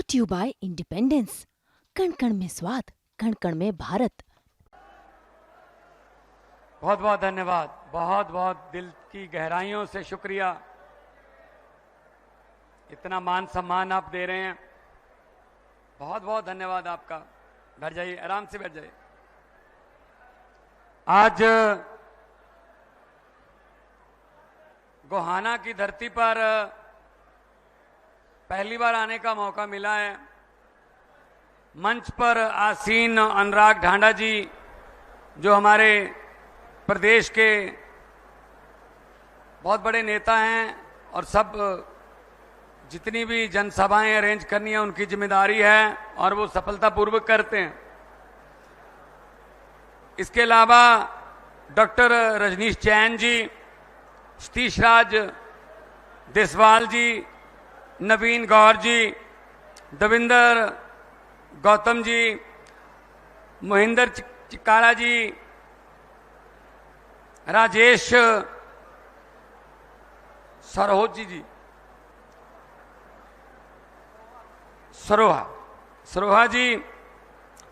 Brought you bye independence. कण कण में स्वाद, कण कण में भारत। बहुत बहुत धन्यवाद, बहुत बहुत दिल की गहराइयों से शुक्रिया। इतना मान सम्मान आप दे रहे हैं, बहुत बहुत धन्यवाद आपका। बैठ जाइए, आराम से बैठ जाइए। आज गोहाना की धरती पर पहली बार आने का मौका मिला है। मंच पर आसीन अनुराग ढांडा जी, जो हमारे प्रदेश के बहुत बड़े नेता हैं और सब जितनी भी जनसभाएं अरेंज करनी है उनकी जिम्मेदारी है और वो सफलतापूर्वक करते हैं। इसके अलावा डॉक्टर रजनीश जैन जी, सतीश राज देसवाल जी, नवीन गौर जी, दविंदर गौतम जी, मोहिंदर चिकारा जी, राजेश सरहोजी जी, सरोहा जी,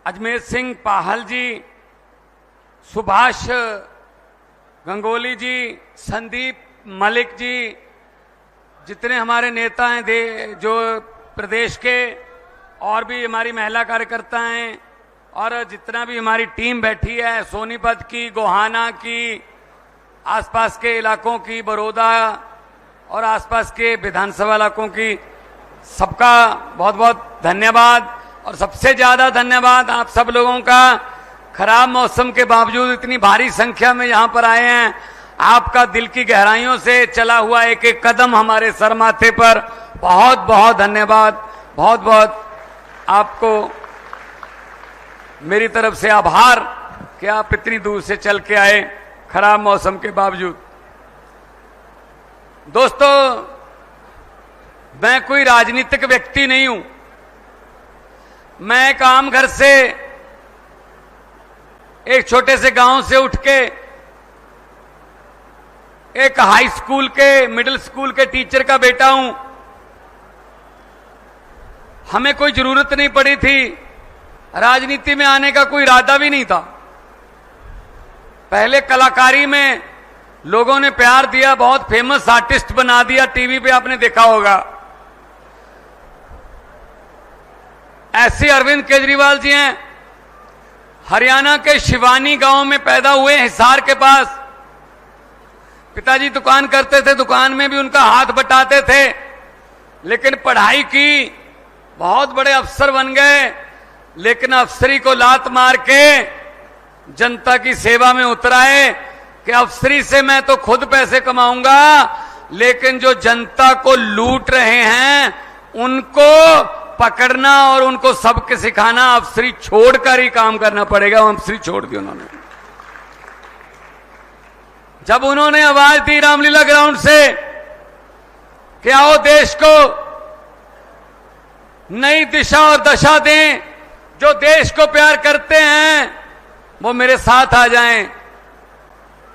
अजमेर सिंह पाहल जी, सुभाष गंगोली जी, संदीप मलिक जी, जितने हमारे नेता हैं जो प्रदेश के, और भी हमारी महिला कार्यकर्ता हैं, और जितना भी हमारी टीम बैठी है, सोनीपत की, गोहाना की, आसपास के इलाकों की, बड़ौदा और आसपास के विधानसभा इलाकों की, सबका बहुत बहुत धन्यवाद। और सबसे ज्यादा धन्यवाद आप सब लोगों का, खराब मौसम के बावजूद इतनी भारी संख्या में यहां पर आए हैं। आपका दिल की गहराइयों से चला हुआ एक एक कदम हमारे सर माथे पर, बहुत बहुत धन्यवाद। बहुत बहुत आपको मेरी तरफ से आभार कि आप इतनी दूर से चल के आए खराब मौसम के बावजूद। दोस्तों, मैं कोई राजनीतिक व्यक्ति नहीं हूं। मैं एक आम घर से, एक छोटे से गांव से उठ के एक हाई स्कूल के, मिडिल स्कूल के टीचर का बेटा हूं। हमें कोई जरूरत नहीं पड़ी थी, राजनीति में आने का कोई इरादा भी नहीं था। पहले कलाकारी में लोगों ने प्यार दिया, बहुत फेमस आर्टिस्ट बना दिया, टीवी पे आपने देखा होगा। ऐसे अरविंद केजरीवाल जी हैं, हरियाणा के शिवानी गांव में पैदा हुए, हिसार के पास। पिताजी दुकान करते थे, दुकान में भी उनका हाथ बटाते थे, लेकिन पढ़ाई की, बहुत बड़े अफसर बन गए, लेकिन अफसरी को लात मार के जनता की सेवा में उतराए कि अफसरी से मैं तो खुद पैसे कमाऊंगा, लेकिन जो जनता को लूट रहे हैं उनको पकड़ना और उनको सबके सिखाना, अफसरी छोड़कर ही काम करना पड़ेगा। अफसरी छोड़ दी उन्होंने। जब उन्होंने आवाज दी रामलीला ग्राउंड से कि आओ देश को नई दिशा और दशा दें, जो देश को प्यार करते हैं वो मेरे साथ आ जाएं,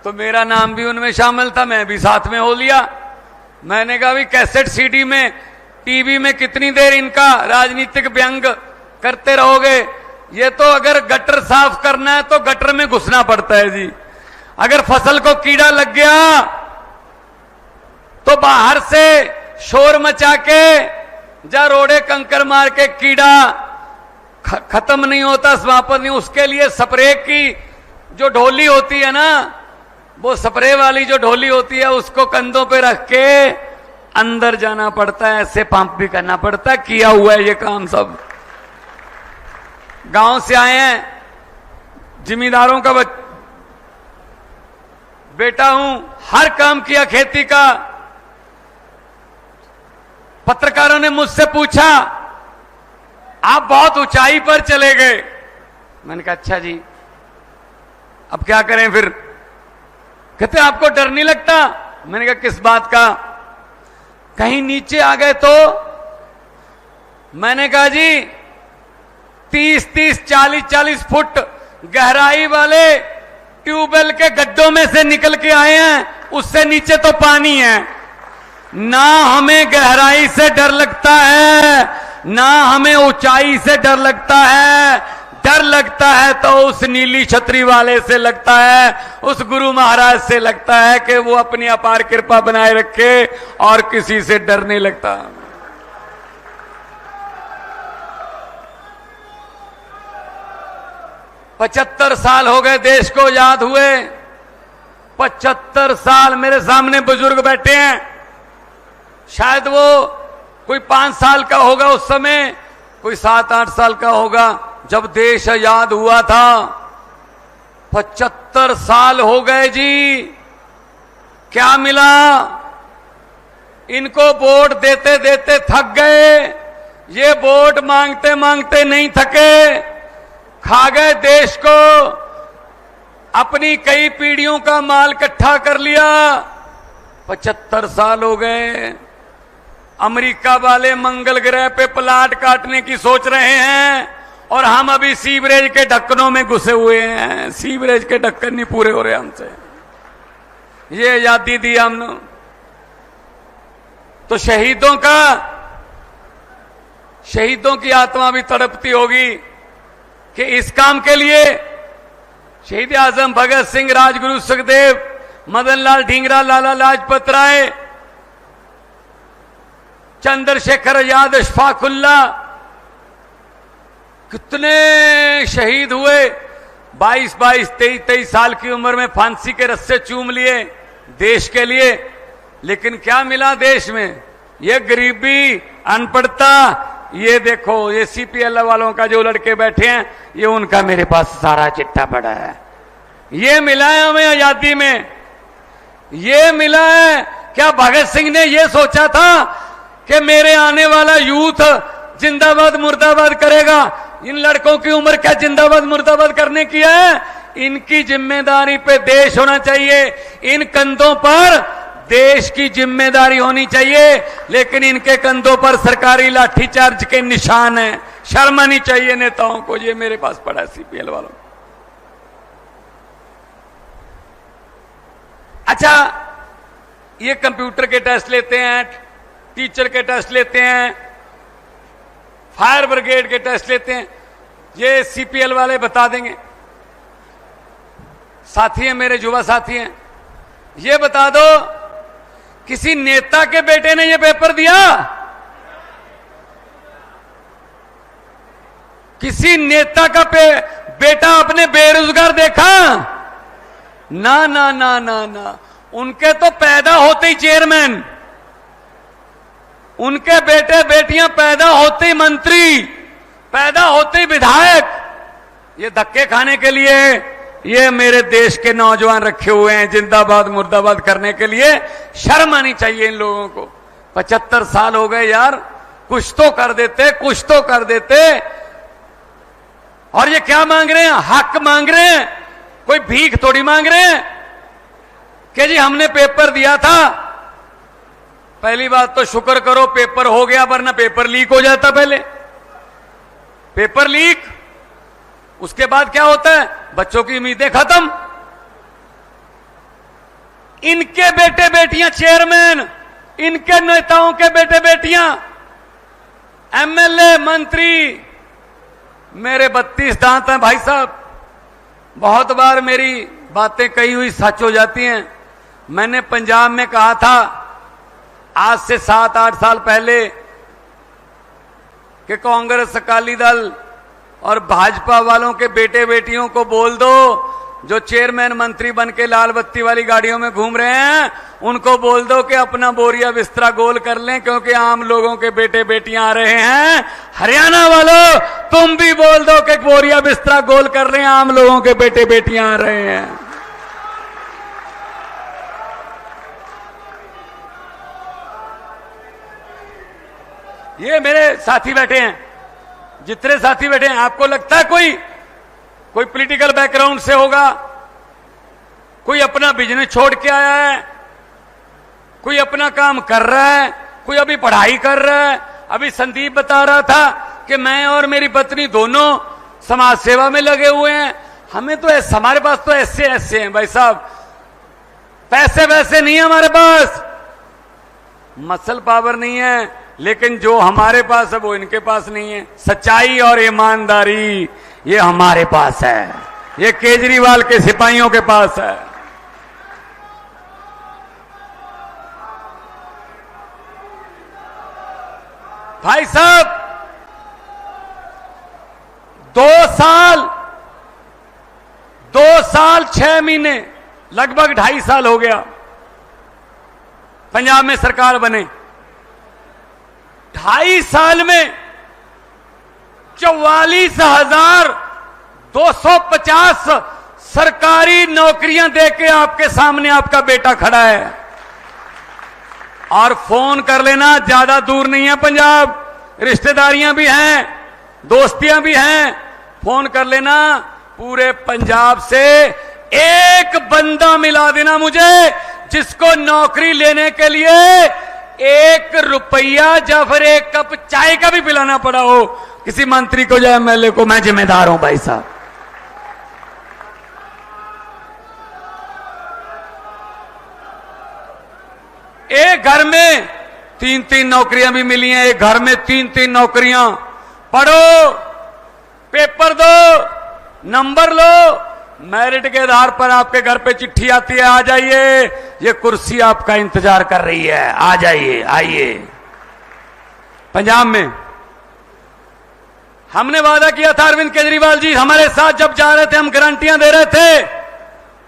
तो मेरा नाम भी उनमें शामिल था, मैं भी साथ में हो लिया। मैंने कहा भी कैसेट सीडी में, टीवी में कितनी देर इनका राजनीतिक व्यंग करते रहोगे। ये तो अगर गटर साफ करना है तो गटर में घुसना पड़ता है जी। अगर फसल को कीड़ा लग गया तो बाहर से शोर मचा के, जा रोड़े कंकर मार के, कीड़ा खत्म नहीं होता, समाप्त नहीं। उसके लिए स्प्रे की जो ढोली होती है ना, वो स्प्रे वाली जो ढोली होती है, उसको कंधों पे रख के अंदर जाना पड़ता है, ऐसे पंप भी करना पड़ता है। किया हुआ है ये काम सब। गांव से आए हैं, जिम्मेदारों का बेटा हूं, हर काम किया खेती का। पत्रकारों ने मुझसे पूछा आप बहुत ऊंचाई पर चले गए। मैंने कहा अच्छा जी, अब क्या करें फिर। कहते आपको डर नहीं लगता? मैंने कहा किस बात का? कहीं नीचे आ गए तो? मैंने कहा जी 30-30, 40-40 फुट गहराई वाले ट्यूबवेल के गड्ढों में से निकल के आए हैं, उससे नीचे तो पानी है। ना हमें गहराई से डर लगता है, ना हमें ऊंचाई से डर लगता है, डर लगता है तो उस नीली छतरी वाले से लगता है, उस गुरु महाराज से लगता है कि वो अपनी अपार कृपा बनाए रखे और किसी से डर नहीं लगता। पचहत्तर साल हो गए देश को आजाद हुए, 75 साल। मेरे सामने बुजुर्ग बैठे हैं, शायद वो कोई 5 साल का होगा उस समय, कोई 7-8 साल का होगा जब देश आजाद हुआ था। 75 साल हो गए जी। क्या मिला? इनको वोट देते देते थक गए, ये वोट मांगते मांगते नहीं थके, खा गए देश को, अपनी कई पीढ़ियों का माल इकट्ठा कर लिया। 75 साल हो गए। अमेरिका वाले मंगल ग्रह पे प्लाट काटने की सोच रहे हैं और हम अभी सीवरेज के ढक्कनों में घुसे हुए हैं। सीवरेज के ढक्कन नहीं पूरे हो रहे हमसे। ये आजादी दी हमने तो शहीदों की आत्मा भी तड़पती होगी कि इस काम के लिए शहीद आजम भगत सिंह, राजगुरु सुखदेव, मदन लाल ढींगरा, लाला लाजपत राय, चंद्रशेखर आजाद, अशफाकुल्ला, कितने शहीद हुए। 22, 23 साल की उम्र में फांसी के रस्से चूम लिए देश के लिए। लेकिन क्या मिला देश में? ये गरीबी, अनपढ़ता। ये देखो, ये सीपीएल वालों का जो लड़के बैठे हैं, ये उनका मेरे पास सारा चिट्ठा पड़ा है। ये मिला है हमें आजादी में, ये मिला है। क्या भगत सिंह ने ये सोचा था कि मेरे आने वाला यूथ जिंदाबाद मुर्दाबाद करेगा? इन लड़कों की उम्र क्या जिंदाबाद मुर्दाबाद करने की है? इनकी जिम्मेदारी पे देश होना चाहिए, इन कंधों पर देश की जिम्मेदारी होनी चाहिए। लेकिन इनके कंधों पर सरकारी लाठीचार्ज के निशान हैं। शर्म आनी चाहिए नेताओं को। ये मेरे पास पड़ा है सीपीएल वालों। अच्छा, ये कंप्यूटर के टेस्ट लेते हैं, टीचर के टेस्ट लेते हैं, फायर ब्रिगेड के टेस्ट लेते हैं। ये सीपीएल वाले बता देंगे। साथी हैं मेरे, युवा साथी हैं, ये बता दो किसी नेता के बेटे ने ये पेपर दिया? किसी नेता का बेटा अपने बेरोजगार देखा? ना ना ना ना ना। उनके तो पैदा होते ही चेयरमैन, उनके बेटे बेटियां पैदा होते ही मंत्री, पैदा होते ही विधायक। ये धक्के खाने के लिए ये मेरे देश के नौजवान रखे हुए हैं जिंदाबाद मुर्दाबाद करने के लिए। शर्म आनी चाहिए इन लोगों को। 75 साल हो गए यार, कुछ तो कर देते, कुछ तो कर देते। और ये क्या मांग रहे हैं? हक मांग रहे हैं, कोई भीख थोड़ी मांग रहे हैं कि जी हमने पेपर दिया था। पहली बात तो शुक्र करो पेपर हो गया, वरना पेपर लीक हो जाता। पहले पेपर लीक, उसके बाद क्या होता है? बच्चों की उम्मीदें खत्म। इनके बेटे बेटियां चेयरमैन, इनके नेताओं के बेटे बेटियां एमएलए, मंत्री। मेरे 32 दांत हैं भाई साहब। बहुत बार मेरी बातें कही हुई सच हो जाती हैं। मैंने पंजाब में कहा था आज से 7-8 साल पहले कि कांग्रेस, अकाली दल और भाजपा वालों के बेटे बेटियों को बोल दो, जो चेयरमैन मंत्री बन के लाल बत्ती वाली गाड़ियों में घूम रहे हैं, उनको बोल दो कि अपना बोरिया बिस्तरा गोल कर लें, क्योंकि आम लोगों के बेटे बेटियां आ रहे हैं। हरियाणा वालों, तुम भी बोल दो कि बोरिया बिस्तरा गोल कर रहे हैं, आम लोगों के बेटे बेटियां आ रहे हैं। ये मेरे साथी बैठे हैं, जितने साथी बैठे हैं, आपको लगता है कोई पॉलिटिकल बैकग्राउंड से होगा, कोई अपना बिजनेस छोड़ के आया है, कोई अपना काम कर रहा है, कोई अभी पढ़ाई कर रहा है। अभी संदीप बता रहा था कि मैं और मेरी पत्नी दोनों समाज सेवा में लगे हुए हैं। हमें तो हमारे पास तो ऐसे हैं भाई साहब, पैसे वैसे नहीं है हमारे पास, मसल पावर नहीं है, लेकिन जो हमारे पास है वो इनके पास नहीं है। सच्चाई और ईमानदारी ये हमारे पास है, ये केजरीवाल के सिपाहियों के पास है। भाई साहब, 2 साल 6 महीने, लगभग 2.5 साल हो गया पंजाब में सरकार बने। 2.5 साल में 44,250 सरकारी नौकरियां देके आपके सामने आपका बेटा खड़ा है। और फोन कर लेना, ज्यादा दूर नहीं है पंजाब, रिश्तेदारियां भी हैं, दोस्तियां भी हैं। फोन कर लेना, पूरे पंजाब से एक बंदा मिला देना मुझे जिसको नौकरी लेने के लिए 1 रुपया या फिर 1 कप चाय का भी पिलाना पड़ा हो किसी मंत्री को या एमएलए को। मैं जिम्मेदार हूं भाई साहब। एक घर में 3-3 नौकरियां भी मिली हैं, एक घर में 3-3 नौकरियां। पढ़ो, पेपर दो, नंबर लो, मेरिट के आधार पर आपके घर पे चिट्ठी आती है, आ जाइए, ये कुर्सी आपका इंतजार कर रही है, आ जाइए, आइए। पंजाब में हमने वादा किया था, अरविंद केजरीवाल जी हमारे साथ जब जा रहे थे, हम गारंटियां दे रहे थे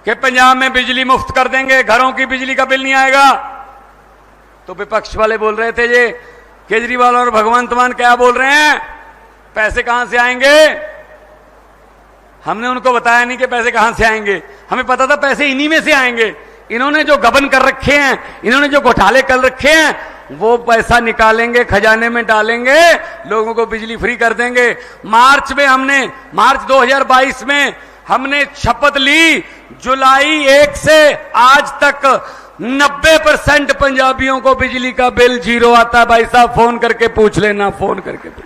कि पंजाब में बिजली मुफ्त कर देंगे, घरों की बिजली का बिल नहीं आएगा। तो विपक्ष वाले बोल रहे थे, ये केजरीवाल और भगवंत मान क्या बोल रहे हैं, पैसे कहां से आएंगे। हमने उनको बताया नहीं कि पैसे कहां से आएंगे, हमें पता था पैसे इन्हीं में से आएंगे। इन्होंने जो गबन कर रखे हैं, इन्होंने जो घोटाले कर रखे हैं, वो पैसा निकालेंगे, खजाने में डालेंगे, लोगों को बिजली फ्री कर देंगे। मार्च 2022 में हमने शपथ ली, जुलाई 1 से आज तक 90% पंजाबियों को बिजली का बिल 0 आता है। भाई साहब फोन करके पूछ लेना, फोन करके पूछ।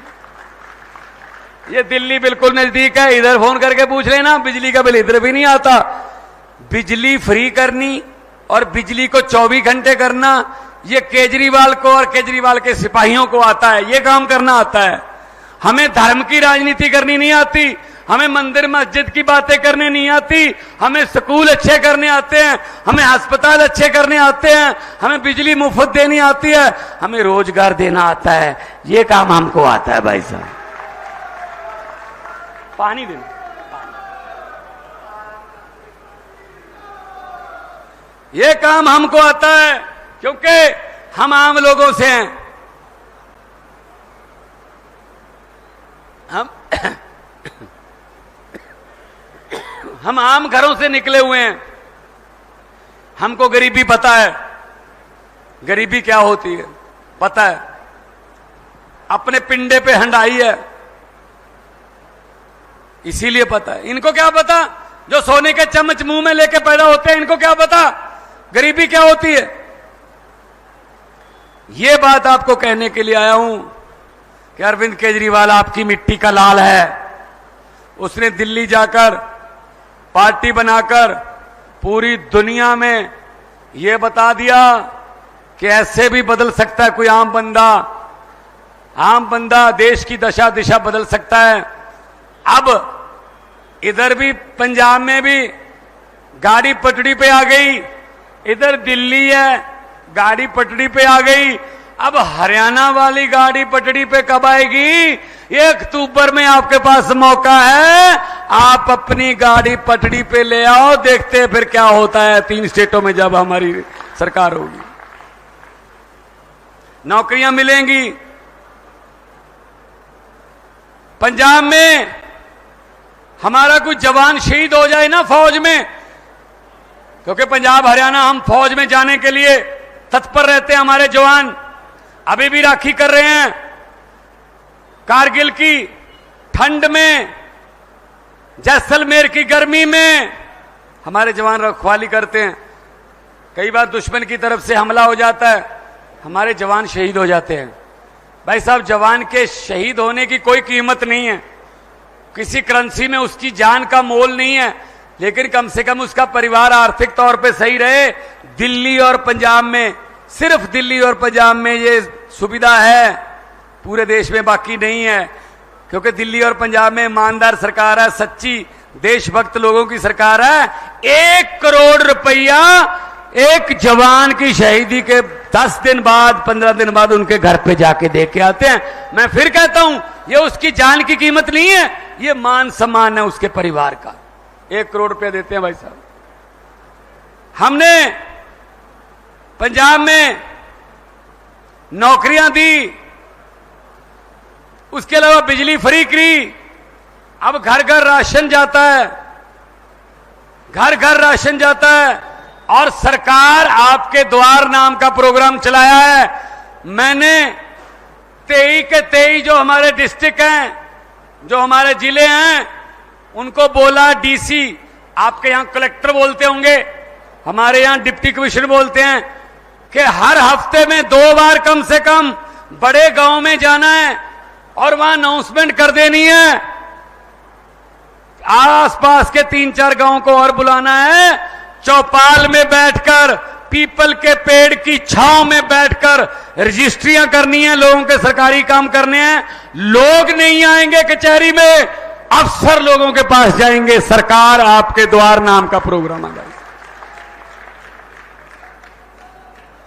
ये दिल्ली बिल्कुल नजदीक है, इधर फोन करके पूछ लेना, बिजली का बिल इधर भी नहीं आता। बिजली फ्री करनी और बिजली को 24 घंटे करना, ये केजरीवाल को और केजरीवाल के सिपाहियों को आता है, ये काम करना आता है। हमें धर्म की राजनीति करनी नहीं आती, हमें मंदिर मस्जिद की बातें करने नहीं आती, हमें स्कूल अच्छे करने आते हैं, हमें अस्पताल अच्छे करने आते हैं, हमें बिजली मुफ्त देनी आती है, हमें रोजगार देना आता है, ये काम हमको आता है। भाई साहब पानी देना, ये काम हमको आता है क्योंकि हम आम लोगों से हैं। हम आम घरों से निकले हुए हैं, हमको गरीबी पता है, गरीबी क्या होती है पता है। अपने पिंडे पे हंडाई है, इसीलिए पता है। इनको क्या पता, जो सोने के चम्मच मुंह में लेके पैदा होते हैं, इनको क्या पता गरीबी क्या होती है। ये बात आपको कहने के लिए आया हूं कि अरविंद केजरीवाल आपकी मिट्टी का लाल है। उसने दिल्ली जाकर पार्टी बनाकर पूरी दुनिया में यह बता दिया कि ऐसे भी बदल सकता है कोई आम बंदा देश की दशा दिशा बदल सकता है। अब इधर भी पंजाब में भी गाड़ी पटड़ी पे आ गई, इधर दिल्ली है गाड़ी पटड़ी पे आ गई। अब हरियाणा वाली गाड़ी पटड़ी पे कब आएगी? 1 अक्टूबर में आपके पास मौका है, आप अपनी गाड़ी पटड़ी पे ले आओ, देखते हैं फिर क्या होता है 3 स्टेटों में जब हमारी सरकार होगी। नौकरियां मिलेंगी। पंजाब में हमारा कुछ जवान शहीद हो जाए ना फौज में, क्योंकि पंजाब हरियाणा हम फौज में जाने के लिए तत्पर रहते हैं, हमारे जवान अभी भी राखी कर रहे हैं। कारगिल की ठंड में, जैसलमेर की गर्मी में हमारे जवान रखवाली करते हैं। कई बार दुश्मन की तरफ से हमला हो जाता है, हमारे जवान शहीद हो जाते हैं। भाई साहब, जवान के शहीद होने की कोई कीमत नहीं है, किसी करेंसी में उसकी जान का मोल नहीं है, लेकिन कम से कम उसका परिवार आर्थिक तौर पे सही रहे। दिल्ली और पंजाब में, सिर्फ दिल्ली और पंजाब में ये सुविधा है पूरे देश में बाकी नहीं है, क्योंकि दिल्ली और पंजाब में ईमानदार सरकार है, सच्ची देशभक्त लोगों की सरकार है। 1 करोड़ रुपया एक जवान की शहीदी के 10 दिन बाद 15 दिन बाद उनके घर पे जाके दे के आते हैं। मैं फिर कहता हूं, ये उसकी जान की कीमत नहीं है, ये मान सम्मान है उसके परिवार का। 1 करोड़ रुपया देते हैं भाई साहब। हमने पंजाब में नौकरियां दी, उसके अलावा बिजली फ्री की। अब घर घर राशन जाता है, घर घर राशन जाता है। और सरकार आपके द्वार नाम का प्रोग्राम चलाया है। मैंने 23 के 23 जो हमारे डिस्ट्रिक्ट हैं, जो हमारे जिले हैं, उनको बोला, डीसी, आपके यहां कलेक्टर बोलते होंगे, हमारे यहां डिप्टी कमिश्नर बोलते हैं, कि हर हफ्ते में 2 बार कम से कम बड़े गांव में जाना है और वहां अनाउंसमेंट कर देनी है। आसपास के 3-4 गांव को और बुलाना है, चौपाल में बैठकर, पीपल के पेड़ की छांव में बैठकर रजिस्ट्रियां करनी है, लोगों के सरकारी काम करने हैं। लोग नहीं आएंगे कचहरी में, अफसर लोगों के पास जाएंगे। सरकार आपके द्वार नाम का प्रोग्राम आ जाएगा।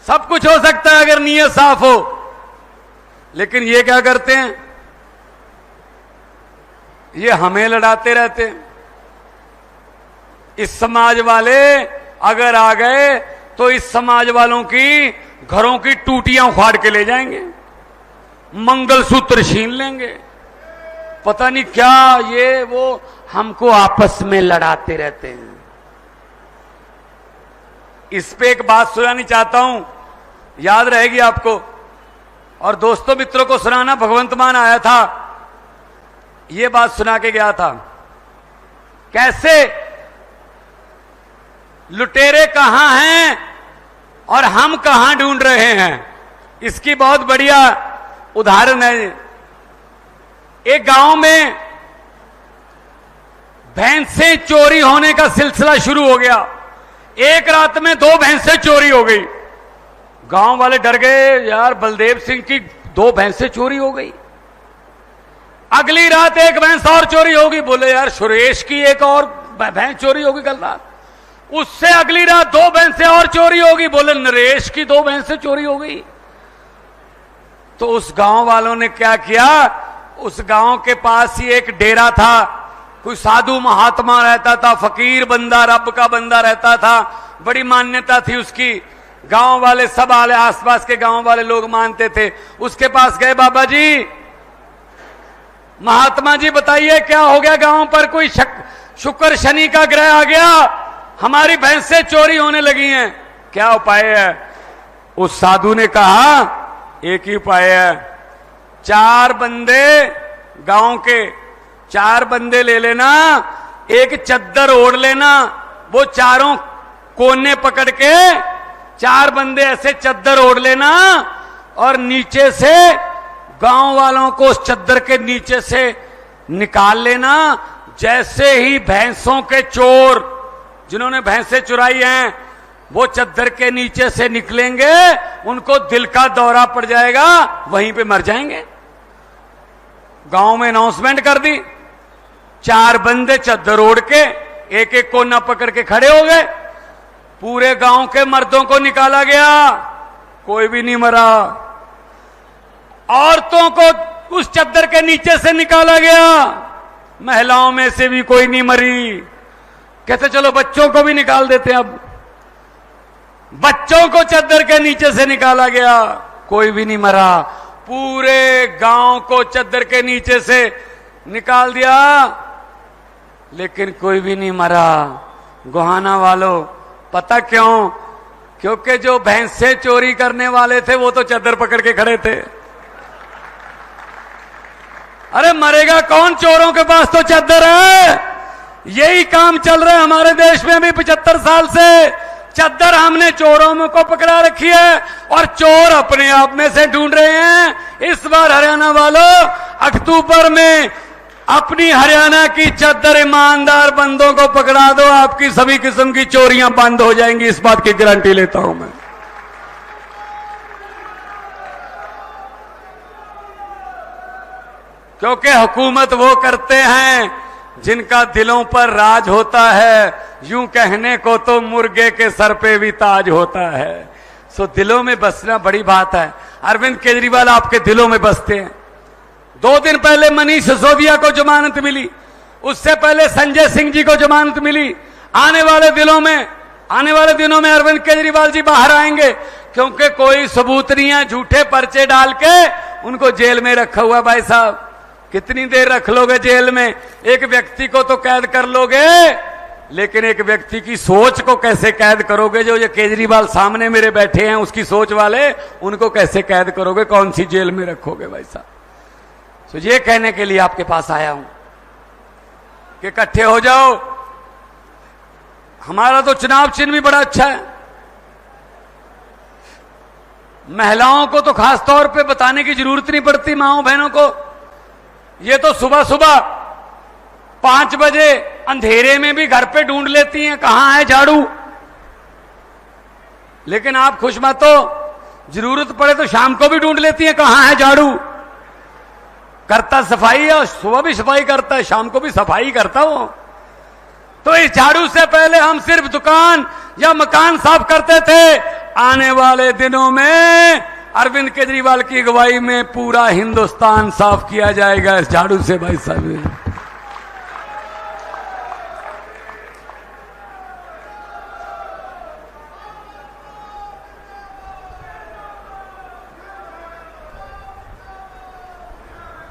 सब कुछ हो सकता है अगर नीयत साफ हो, लेकिन ये क्या करते हैं, ये हमें लड़ाते रहते हैं। इस समाज वाले अगर आ गए तो इस समाज वालों की घरों की टूटियां उखाड़ के ले जाएंगे, मंगलसूत्र छीन लेंगे, पता नहीं क्या, ये वो हमको आपस में लड़ाते रहते हैं। इस पे एक बात सुनानी चाहता हूं, याद रहेगी आपको, और दोस्तों मित्रों को सुनाना। भगवंत मान आया था, ये बात सुना के गया था, कैसे लुटेरे कहां हैं और हम कहां ढूंढ रहे हैं। इसकी बहुत बढ़िया उदाहरण है। एक गांव में भैंसें चोरी होने का सिलसिला शुरू हो गया। एक रात में 2 भैंसें चोरी हो गई। गांव वाले डर गए, यार बलदेव सिंह की 2 भैंसें चोरी हो गई। अगली रात एक भैंस और चोरी होगी, बोले यार सुरेश की एक और भैंस चोरी होगी कल रात। उससे अगली रात 2 भैंसें और चोरी होगी, बोले नरेश की 2 भैंसें चोरी हो गई। तो उस गांव वालों ने क्या किया, उस गांव के पास ही एक डेरा था, कोई साधु महात्मा रहता था, फकीर बंदा, रब का बंदा रहता था, बड़ी मान्यता थी उसकी। गांव वाले सब आले, आसपास के गांव वाले लोग मानते थे। उसके पास गए, बाबा जी, महात्मा जी बताइए क्या हो गया, गांव पर कोई शुक्र शनि का ग्रह आ गया, हमारी भैंसें चोरी होने लगी हैं, क्या उपाय है। उस साधु ने कहा एक ही उपाय है, 4 बंदे, गांव के 4 बंदे ले लेना, एक चद्दर ओढ़ लेना, वो चारों कोने पकड़ के 4 बंदे ऐसे चद्दर ओढ़ लेना और नीचे से गांव वालों को उस चद्दर के नीचे से निकाल लेना। जैसे ही भैंसों के चोर जिन्होंने भैंसें चुराई हैं वो चद्दर के नीचे से निकलेंगे, उनको दिल का दौरा पड़ जाएगा, वहीं पे मर जाएंगे। गांव में अनाउंसमेंट कर दी, 4 बंदे चद्दर ओढ़ के एक एक कोना पकड़ के खड़े हो गए। पूरे गांव के मर्दों को निकाला गया, कोई भी नहीं मरा। औरतों को उस चद्दर के नीचे से निकाला गया, महिलाओं में से भी कोई नहीं मरी। कहते चलो बच्चों को भी निकाल देते हैं। अब बच्चों को चद्दर के नीचे से निकाला गया, कोई भी नहीं मरा। पूरे गांव को चद्दर के नीचे से निकाल दिया, लेकिन कोई भी नहीं मरा। गोहाना वालों, पता क्यों? क्योंकि जो भैंसें चोरी करने वाले थे वो तो चद्दर पकड़ के खड़े थे। अरे मरेगा कौन, चोरों के पास तो चद्दर है। यही काम चल रहा है हमारे देश में अभी 75 साल से। चद्दर हमने चोरों में को पकड़ा रखी है और चोर अपने आप में से ढूंढ रहे हैं। इस बार हरियाणा वालों, अक्टूबर में अपनी हरियाणा की चद्दर ईमानदार बंदों को पकड़ा दो, आपकी सभी किस्म की चोरियां बंद हो जाएंगी, इस बात की गारंटी लेता हूं मैं। क्योंकि हुकूमत वो करते हैं जिनका दिलों पर राज होता है। यूं कहने को तो मुर्गे के सर पे भी ताज होता है। सो दिलों में बसना बड़ी बात है। अरविंद केजरीवाल आपके दिलों में बसते हैं। 2 दिन पहले मनीष सिसोदिया को जमानत मिली, उससे पहले संजय सिंह जी को जमानत मिली। आने वाले दिनों में अरविंद केजरीवाल जी बाहर आएंगे, क्योंकि कोई सबूत नहीं है। झूठे पर्चे डाल के उनको जेल में रखा हुआ। भाई साहब, कितनी देर रख लोगे जेल में? एक व्यक्ति को तो कैद कर लोगे, लेकिन एक व्यक्ति की सोच को कैसे कैद करोगे? जो ये केजरीवाल सामने मेरे बैठे हैं, उसकी सोच वाले, उनको कैसे कैद करोगे? कौन सी जेल में रखोगे भाई साहब? तो ये कहने के लिए आपके पास आया हूं कि इकट्ठे हो जाओ। हमारा तो चुनाव चिन्ह भी बड़ा अच्छा है। महिलाओं को तो खास तौर पे बताने की जरूरत नहीं पड़ती, माओ बहनों को। ये तो सुबह सुबह 5 बजे अंधेरे में भी घर पे ढूंढ लेती हैं कहां है झाड़ू। लेकिन आप खुश मत हो, जरूरत पड़े तो शाम को भी ढूंढ लेती हैं कहां है झाड़ू। करता सफाई है, सुबह भी सफाई करता है, शाम को भी सफाई करता हो। तो इस झाड़ू से पहले हम सिर्फ दुकान या मकान साफ करते थे। आने वाले दिनों में अरविंद केजरीवाल की अगुवाई में पूरा हिंदुस्तान साफ किया जाएगा इस झाड़ू से। भाई साहब,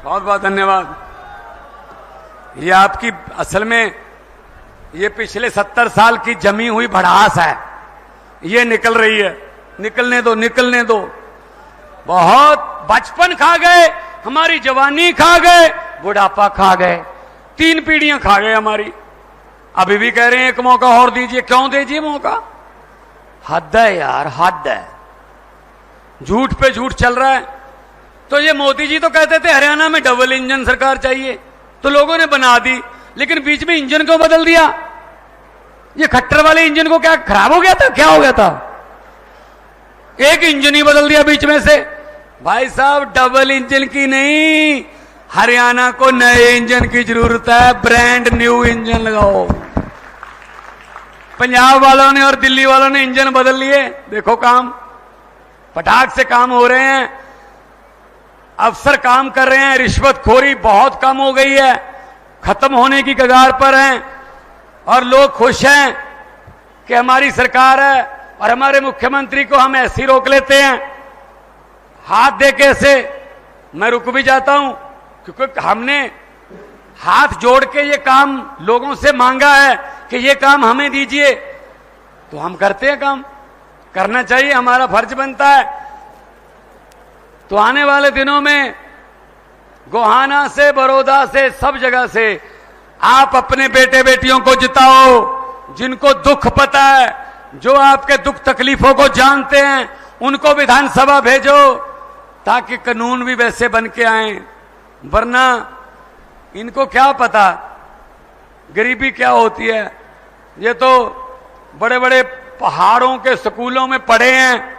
बहुत बहुत धन्यवाद। ये आपकी असल में ये पिछले 70 साल की जमी हुई भड़ास है, ये निकल रही है। निकलने दो, निकलने दो। बहुत बचपन खा गए, हमारी जवानी खा गए, बुढ़ापा खा गए, 3 पीढ़ियां खा गए हमारी। अभी भी कह रहे हैं एक मौका और दीजिए। क्यों दीजिए मौका? हद है यार, हद है। झूठ पे झूठ चल रहा है। तो ये मोदी जी तो कहते थे हरियाणा में डबल इंजन सरकार चाहिए, तो लोगों ने बना दी, लेकिन बीच में इंजन क्यों बदल दिया? ये खट्टर वाले इंजन को क्या खराब हो गया था? क्या हो गया था? एक इंजन ही बदल दिया बीच में से। भाई साहब, डबल इंजन की नहीं, हरियाणा को नए इंजन की जरूरत है। ब्रांड न्यू इंजन लगाओ। पंजाब वालों ने और दिल्ली वालों ने इंजन बदल लिए, देखो काम पटाख से काम हो रहे हैं। अफसर काम कर रहे हैं, रिश्वतखोरी बहुत कम हो गई है, खत्म होने की कगार पर है। और लोग खुश हैं कि हमारी सरकार है और हमारे मुख्यमंत्री को हम ऐसे ही रोक लेते हैं, हाथ दे के ऐसे। मैं रुक भी जाता हूं, क्योंकि हमने हाथ जोड़ के ये काम लोगों से मांगा है कि ये काम हमें दीजिए, तो हम करते हैं। काम करना चाहिए, हमारा फर्ज बनता है। तो आने वाले दिनों में गोहाना से, बड़ौदा से, सब जगह से आप अपने बेटे बेटियों को जिताओ। जिनको दुख पता है, जो आपके दुख तकलीफों को जानते हैं, उनको विधानसभा भेजो, ताकि कानून भी वैसे बन के आए। वरना इनको क्या पता गरीबी क्या होती है। ये तो बड़े बड़े पहाड़ों के स्कूलों में पढ़े हैं,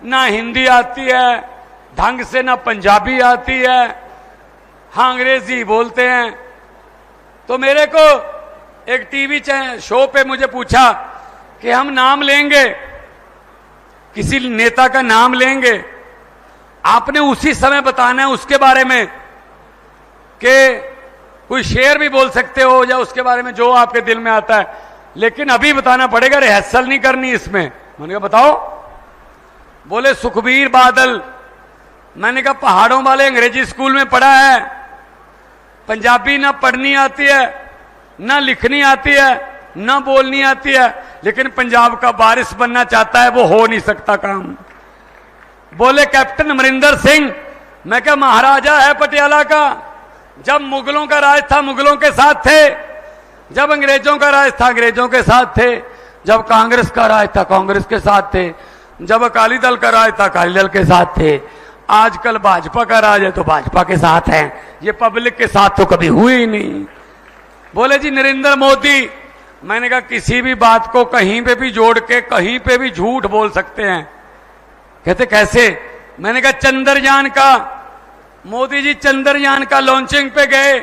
ना हिंदी आती है ढंग से, ना पंजाबी आती है, हाँ अंग्रेजी बोलते हैं। तो मेरे को एक टीवी शो पे मुझे पूछा कि हम नाम लेंगे, किसी नेता का नाम लेंगे, आपने उसी समय बताना है उसके बारे में, कि कोई शेर भी बोल सकते हो या उसके बारे में जो आपके दिल में आता है, लेकिन अभी बताना पड़ेगा, रिहर्सल नहीं करनी इसमें। मैंने कहा बताओ। बोले सुखबीर बादल। मैंने कहा पहाड़ों वाले अंग्रेजी स्कूल में पढ़ा है, पंजाबी ना पढ़नी आती है, ना लिखनी आती है, ना बोलनी आती है, लेकिन पंजाब का वारिस बनना चाहता है, वो हो नहीं सकता काम। बोले कैप्टन अमरिंदर सिंह। मैं क्या महाराजा है पटियाला का। जब मुगलों का राज था मुगलों के साथ थे, जब अंग्रेजों का राज था अंग्रेजों के साथ थे, जब कांग्रेस का राज था कांग्रेस के साथ थे, जब अकाली दल का राज था अकाली दल के साथ थे, आजकल भाजपा का राज है तो भाजपा के साथ हैं। ये पब्लिक के साथ तो कभी हुए ही नहीं। बोले जी नरेंद्र मोदी। मैंने कहा किसी भी बात को कहीं पे भी जोड़ के कहीं पे भी झूठ बोल सकते हैं। कहते कैसे? मैंने कहा चंद्रयान का मोदी जी चंद्रयान का लॉन्चिंग पे गए,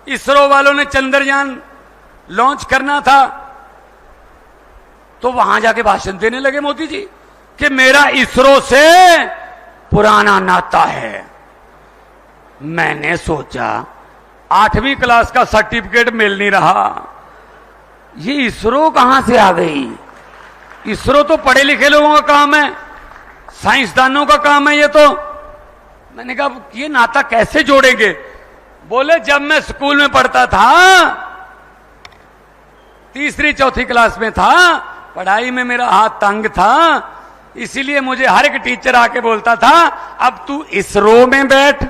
इसरो वालों ने चंद्रयान लॉन्च करना था, तो वहां जाके भाषण देने लगे मोदी जी कि मेरा इसरो से पुराना नाता है। मैंने सोचा 8वीं क्लास का सर्टिफिकेट मिल नहीं रहा, ये इसरो कहां से आ गई? इसरो तो पढ़े लिखे लोगों का काम है, साइंसदानों का काम है ये तो। मैंने कहा ये नाता कैसे जोड़ेंगे? बोले जब मैं स्कूल में पढ़ता था, 3री 4थी क्लास में था, पढ़ाई में मेरा हाथ तंग था, इसीलिए मुझे हर एक टीचर आके बोलता था अब तू इसरो में बैठ,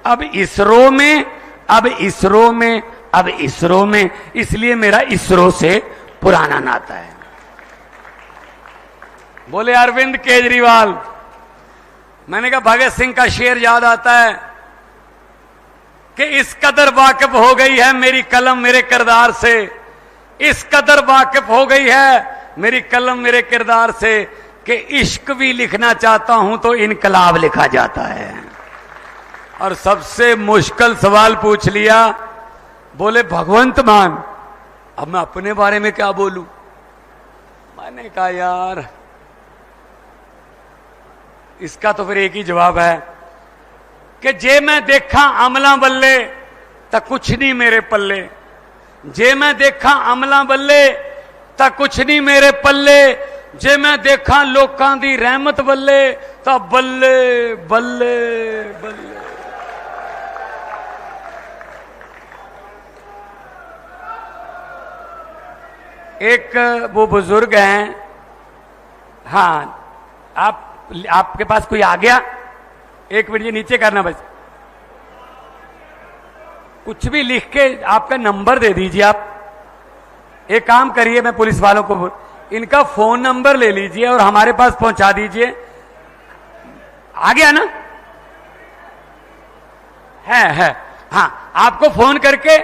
अब इसरो में, अब इसरो में, अब इसरो में, इसलिए मेरा इसरो से पुराना नाता है। बोले अरविंद केजरीवाल। मैंने कहा भगत सिंह का शेर याद आता है कि इस कदर वाकिफ हो गई है मेरी कलम मेरे किरदार से, इस कदर वाकिफ हो गई है मेरी कलम मेरे किरदार से कि इश्क भी लिखना चाहता हूं तो इनकलाब लिखा जाता है। और सबसे मुश्किल सवाल पूछ लिया, बोले भगवंत मान, अब मैं अपने बारे में क्या बोलूं? मैंने कहा यार इसका तो फिर एक ही जवाब है कि जे मैं देखा अमला बल्ले तो कुछ नहीं मेरे पल्ले, जे मैं देखा अमला बल्ले तो कुछ नहीं मेरे पल्ले, जे मैं देखा लोकां दी रहमत बल्ले तो बल्ले बल्ले बल्ले। एक वो बुजुर्ग हैं, हाँ आपके पास कोई आ गया? एक मिनट ये नीचे करना बस, कुछ भी लिख के आपका नंबर दे दीजिए। आप एक काम करिए, मैं पुलिस वालों को इनका फोन नंबर ले लीजिए और हमारे पास पहुंचा दीजिए। आ गया ना? है हाँ, आपको फोन करके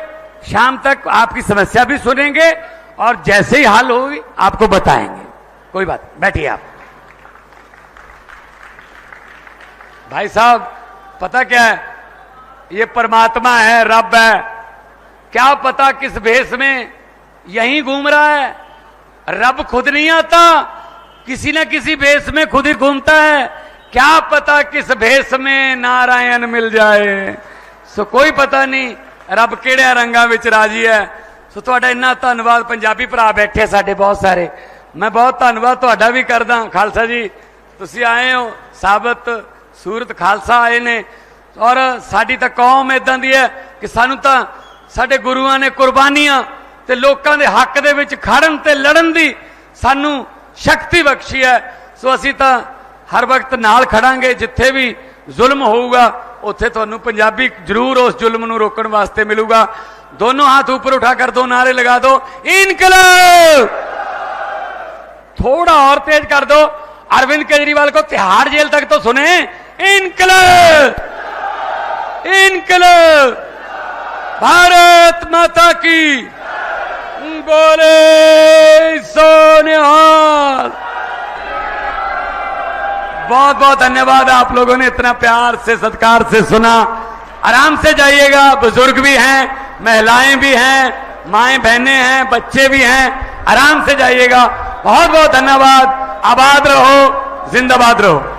शाम तक आपकी समस्या भी सुनेंगे और जैसे ही हल होगी आपको बताएंगे। कोई बात, बैठिए आप। भाई साहब पता क्या है, ये परमात्मा है, रब है, क्या पता किस भेष में यहीं घूम रहा है। रब खुद नहीं आता, किसी न किसी भेष में खुद ही घूमता है। क्या पता किस भेष में नारायण मिल जाए। सो कोई पता नहीं रब किहड़े रंगा विच राजी है। सो तुहाडा इन्ना धन्नवाद। पंजाबी भरा बैठे साडे बहुत सारे, मैं बहुत धन्नवाद तुहाडा भी करदा। खालसा जी तुसीं आए हो, साबित सूरत खालसा आए ने, और साडी तां कौम इदां दी है कि सानू तां साडे गुरुआं ने कुर्बानियां ते लोकां दे हक दे विच खड़न ते लड़न दी सानू शक्ति बख्शी है। सो असीं तां हर वक्त नाल खड़ांगे, जिथे भी जुल्म होऊगा उत्थे तुहानू पंजाबी जरूर उस जुल्म नू रोकण वास्ते मिलूगा। दोनों हाथ ऊपर उठा कर दो नारे लगा दो, इनकलाब। थोड़ा और तेज कर दो, अरविंद केजरीवाल को तिहाड़ जेल तक तो सुने। इनकलाब, इनकलाब, भारत माता की बोले सोनिहाल। बहुत बहुत धन्यवाद, आप लोगों ने इतना प्यार से सत्कार से सुना। आराम से जाइएगा, बुजुर्ग भी हैं, महिलाएं भी हैं, माएं बहनें हैं, बच्चे भी हैं, आराम से जाइएगा। बहुत बहुत धन्यवाद। आबाद रहो, जिंदाबाद रहो।